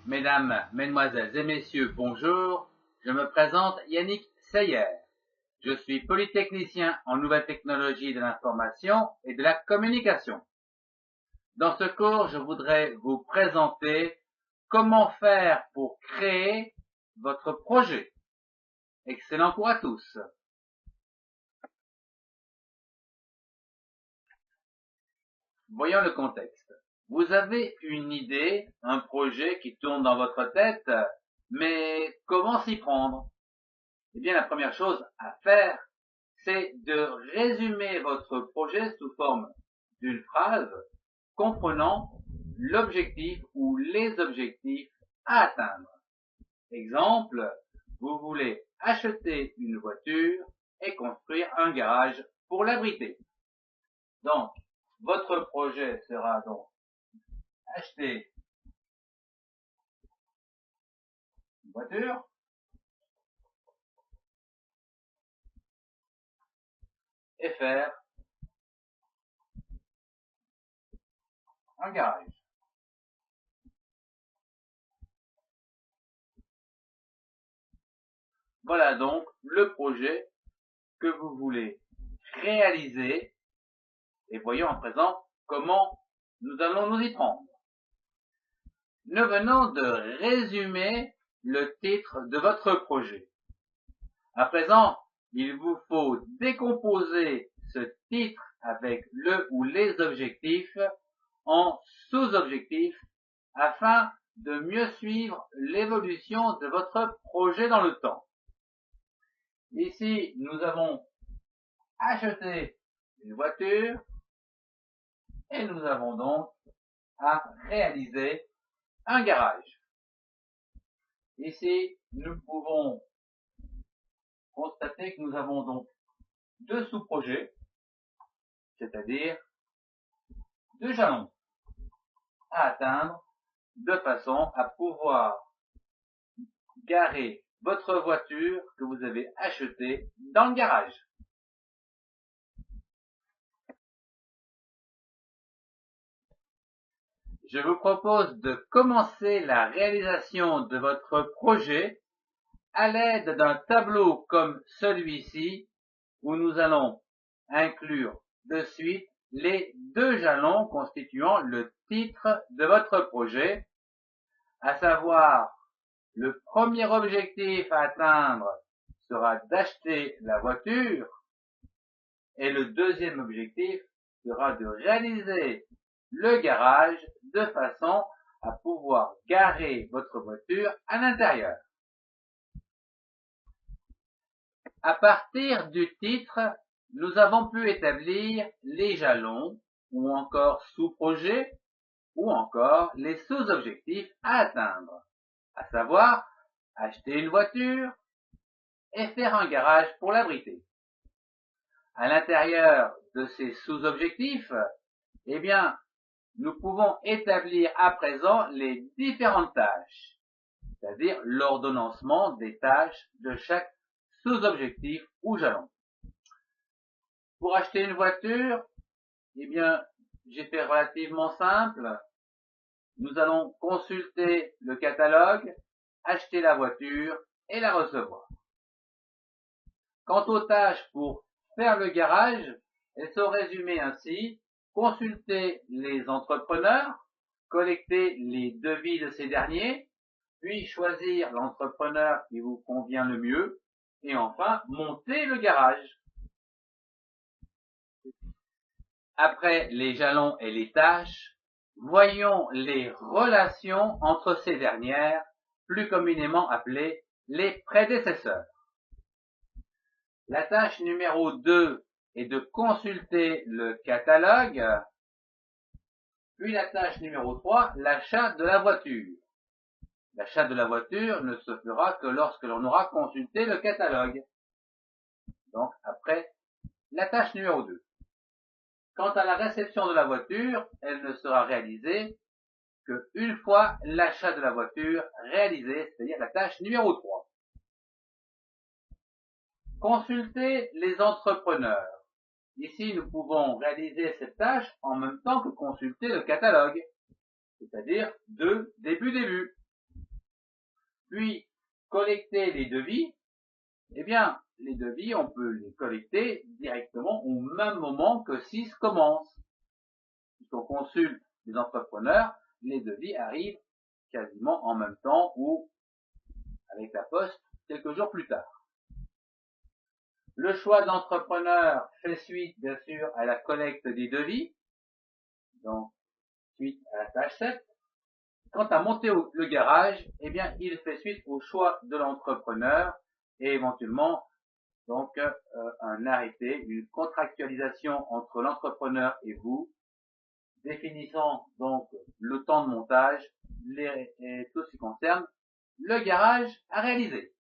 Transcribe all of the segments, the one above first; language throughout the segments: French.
Mesdames, Mesdemoiselles et Messieurs, bonjour. Je me présente Yannick Seyer. Je suis polytechnicien en nouvelles technologies de l'information et de la communication. Dans ce cours, je voudrais vous présenter comment faire pour créer votre projet. Excellent cours à tous. Voyons le contexte. Vous avez une idée, un projet qui tourne dans votre tête, mais comment s'y prendre? Eh bien, la première chose à faire, c'est de résumer votre projet sous forme d'une phrase comprenant l'objectif ou les objectifs à atteindre. Exemple, vous voulez acheter une voiture et construire un garage pour l'abriter. Donc, votre projet sera donc acheter une voiture et faire un garage. Voilà donc le projet que vous voulez réaliser et voyons à présent comment nous allons nous y prendre. Nous venons de résumer le titre de votre projet. À présent, il vous faut décomposer ce titre avec le ou les objectifs en sous-objectifs afin de mieux suivre l'évolution de votre projet dans le temps. Ici, nous avons acheté une voiture et nous avons donc à réaliser un garage. Ici, nous pouvons constater que nous avons donc deux sous-projets, c'est-à-dire deux jalons à atteindre de façon à pouvoir garer votre voiture que vous avez achetée dans le garage. Je vous propose de commencer la réalisation de votre projet à l'aide d'un tableau comme celui-ci où nous allons inclure de suite les deux jalons constituant le titre de votre projet, à savoir le premier objectif à atteindre sera d'acheter la voiture et le deuxième objectif sera de réaliser le garage de façon à pouvoir garer votre voiture à l'intérieur. À partir du titre, nous avons pu établir les jalons ou encore sous-projets ou encore les sous-objectifs à atteindre, à savoir acheter une voiture et faire un garage pour l'abriter. À l'intérieur de ces sous-objectifs, eh bien, nous pouvons établir à présent les différentes tâches, c'est-à-dire l'ordonnancement des tâches de chaque sous-objectif ou jalon. Pour acheter une voiture, eh bien, j'ai fait relativement simple. Nous allons consulter le catalogue, acheter la voiture et la recevoir. Quant aux tâches pour faire le garage, elles sont résumées ainsi: consulter les entrepreneurs, collecter les devis de ces derniers, puis choisir l'entrepreneur qui vous convient le mieux, et enfin monter le garage. Après les jalons et les tâches, voyons les relations entre ces dernières, plus communément appelées les prédécesseurs. La tâche numéro 2 est de consulter le catalogue, puis la tâche numéro 3, l'achat de la voiture. L'achat de la voiture ne se fera que lorsque l'on aura consulté le catalogue. Donc après la tâche numéro 2. Quant à la réception de la voiture, elle ne sera réalisée qu'une fois l'achat de la voiture réalisé, c'est-à-dire la tâche numéro 3. Consulter les entrepreneurs. Ici, nous pouvons réaliser cette tâche en même temps que consulter le catalogue, c'est-à-dire de début. Puis, collecter les devis. Eh bien, les devis, on peut les collecter directement au même moment que SIS commence. Puisqu'on consulte les entrepreneurs, les devis arrivent quasiment en même temps ou avec la poste quelques jours plus tard. Le choix de l'entrepreneur fait suite, bien sûr, à la collecte des devis, donc suite à la tâche 7. Quant à monter le garage, eh bien, il fait suite au choix de l'entrepreneur et éventuellement donc un arrêté, une contractualisation entre l'entrepreneur et vous, définissant donc le temps de montage et tout ce qui concerne le garage à réaliser.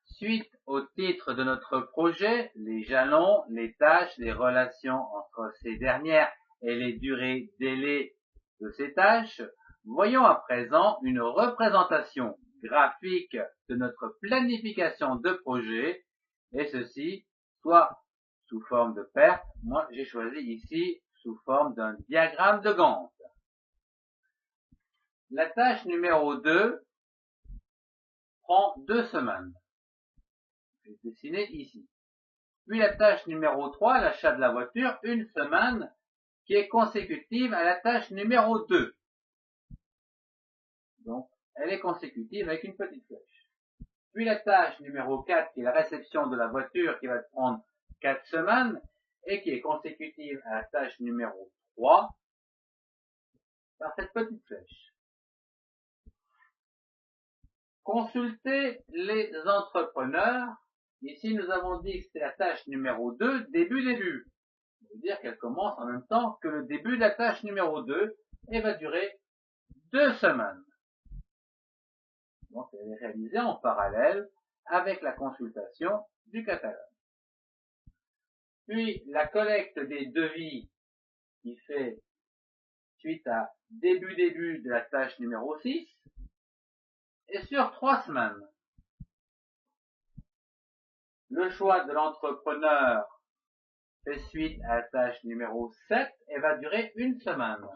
Suite au titre de notre projet, les jalons, les tâches, les relations entre ces dernières et les durées délais de ces tâches, voyons à présent une représentation graphique de notre planification de projet, et ceci soit sous forme de perte. Moi, j'ai choisi ici sous forme d'un diagramme de Gantt. La tâche numéro 2 prend 2 semaines. Je vais dessiner ici. Puis la tâche numéro 3, l'achat de la voiture, 1 semaine, qui est consécutive à la tâche numéro 2. Donc, elle est consécutive avec une petite flèche. Puis la tâche numéro 4, qui est la réception de la voiture, qui va prendre 4 semaines, et qui est consécutive à la tâche numéro 3, par cette petite flèche. Consultez les entrepreneurs. Ici, nous avons dit que c'est la tâche numéro 2, début. Ça veut dire qu'elle commence en même temps que le début de la tâche numéro 2 et va durer 2 semaines. Donc, elle est réalisée en parallèle avec la consultation du catalogue. Puis, la collecte des devis qui fait suite à début de la tâche numéro 6 est sur 3 semaines. Le choix de l'entrepreneur fait suite à la tâche numéro 7 et va durer 1 semaine.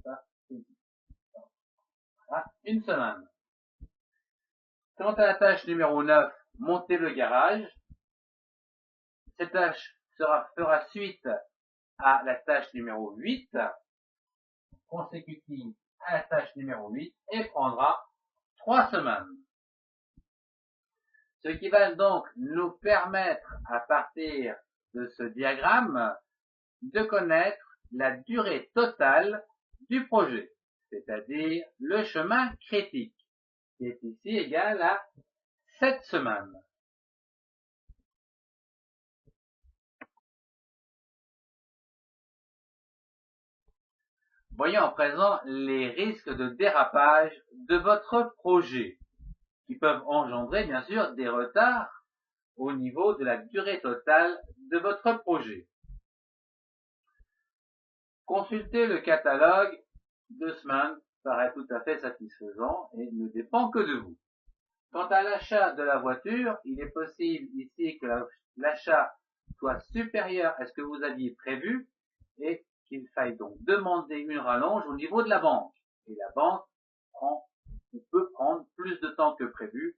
Voilà, 1 semaine. Quant à la tâche numéro 9, monter le garage, cette tâche fera suite à la tâche numéro 8, consécutive à la tâche numéro 8, et prendra 3 semaines. Ce qui va donc nous permettre, à partir de ce diagramme, de connaître la durée totale du projet, c'est-à-dire le chemin critique, qui est ici égal à 7 semaines. Voyons à présent les risques de dérapage de votre projet, qui peuvent engendrer bien sûr des retards au niveau de la durée totale de votre projet. Consulter le catalogue 2 semaines paraît tout à fait satisfaisant et ne dépend que de vous. Quant à l'achat de la voiture, il est possible ici que l'achat soit supérieur à ce que vous aviez prévu et qu'il faille donc demander une rallonge au niveau de la banque. Et la banque peut prendre plus de temps que prévu.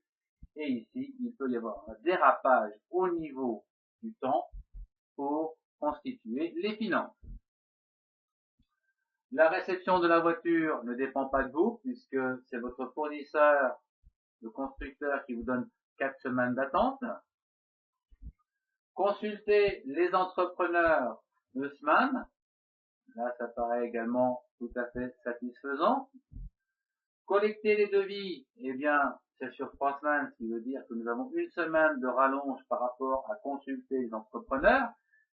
Et ici, il peut y avoir un dérapage au niveau du temps pour constituer les finances. La réception de la voiture ne dépend pas de vous, puisque c'est votre fournisseur, le constructeur, qui vous donne 4 semaines d'attente. Consultez les entrepreneurs 2 semaines. Là, ça paraît également tout à fait satisfaisant. Collecter les devis, eh bien, c'est sur 3 semaines, ce qui veut dire que nous avons 1 semaine de rallonge par rapport à consulter les entrepreneurs.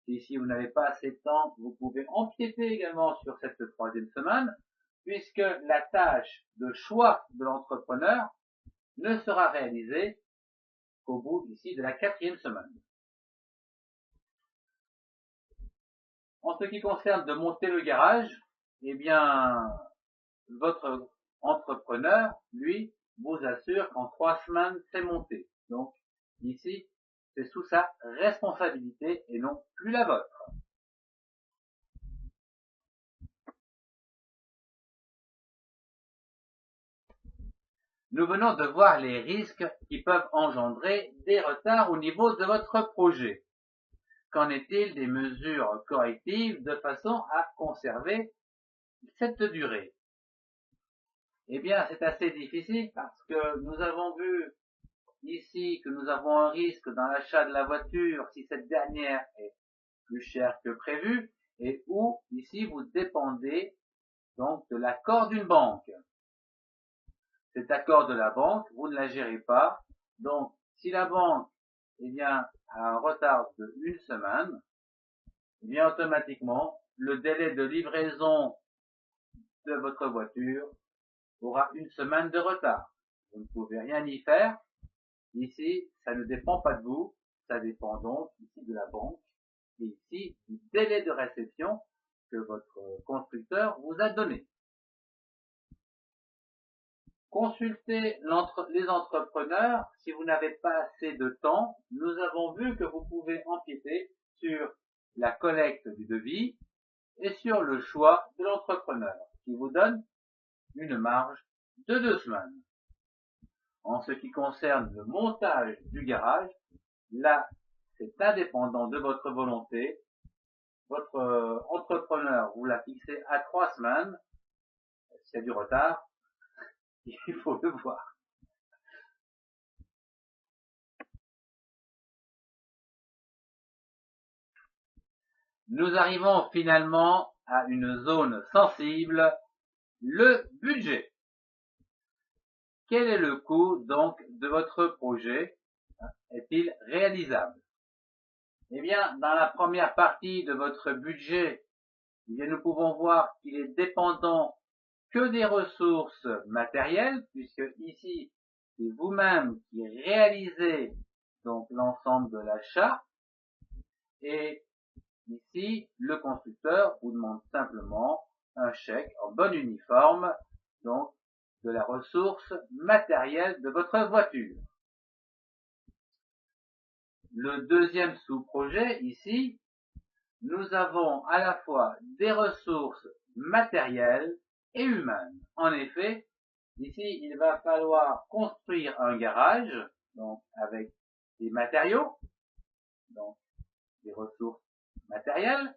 Et si vous n'avez pas assez de temps, vous pouvez empiéter également sur cette 3e semaine, puisque la tâche de choix de l'entrepreneur ne sera réalisée qu'au bout ici de la 4e semaine. En ce qui concerne de monter le garage, eh bien, votre entrepreneur, lui, vous assure qu'en 3 semaines, c'est monté. Donc, ici, c'est sous sa responsabilité et non plus la vôtre. nous venons de voir les risques qui peuvent engendrer des retards au niveau de votre projet. Qu'en est-il des mesures correctives de façon à conserver cette durée? Eh bien, c'est assez difficile parce que nous avons vu ici que nous avons un risque dans l'achat de la voiture si cette dernière est plus chère que prévu et où ici vous dépendez donc de l'accord d'une banque. Cet accord de la banque, vous ne la gérez pas. Donc, si la banque a un retard de une semaine, automatiquement, le délai de livraison de votre voiture aura une semaine de retard. Vous ne pouvez rien y faire. Ici, ça ne dépend pas de vous, ça dépend donc ici de la banque et ici du délai de réception que votre constructeur vous a donné. Consultez les entrepreneurs si vous n'avez pas assez de temps. Nous avons vu que vous pouvez empiéter sur la collecte du devis et sur le choix de l'entrepreneur qui vous donne une marge de 2 semaines. En ce qui concerne le montage du garage, là, c'est indépendant de votre volonté. Votre entrepreneur vous l'a fixé à 3 semaines. S'il y a du retard, il faut le voir. Nous arrivons finalement à une zone sensible, le budget. Quel est le coût donc de votre projet? Est-il réalisable? Eh bien, dans la première partie de votre budget, nous pouvons voir qu'il est dépendant que des ressources matérielles, puisque ici, c'est vous-même qui réalisez donc l'ensemble de l'achat, et ici, le constructeur vous demande simplement un chèque en bonne uniforme, donc de la ressource matérielle de votre voiture. Le deuxième sous-projet, ici, nous avons à la fois des ressources matérielles et humaines. En effet, ici, il va falloir construire un garage, donc avec des matériaux, donc des ressources matérielles,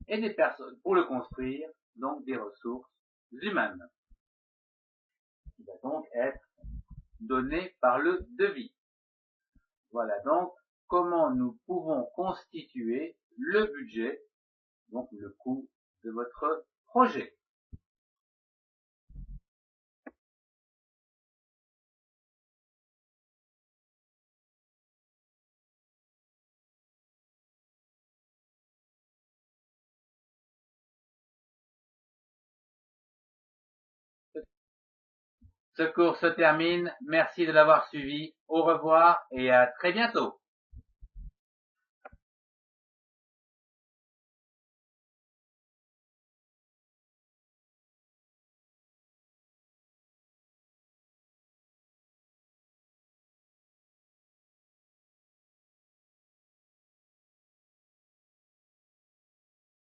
et des personnes pour le construire, donc des ressources humaines, qui va donc être donné par le devis. Voilà donc comment nous pouvons constituer le budget, donc le coût de votre projet. Ce cours se termine. Merci de l'avoir suivi. Au revoir et à très bientôt.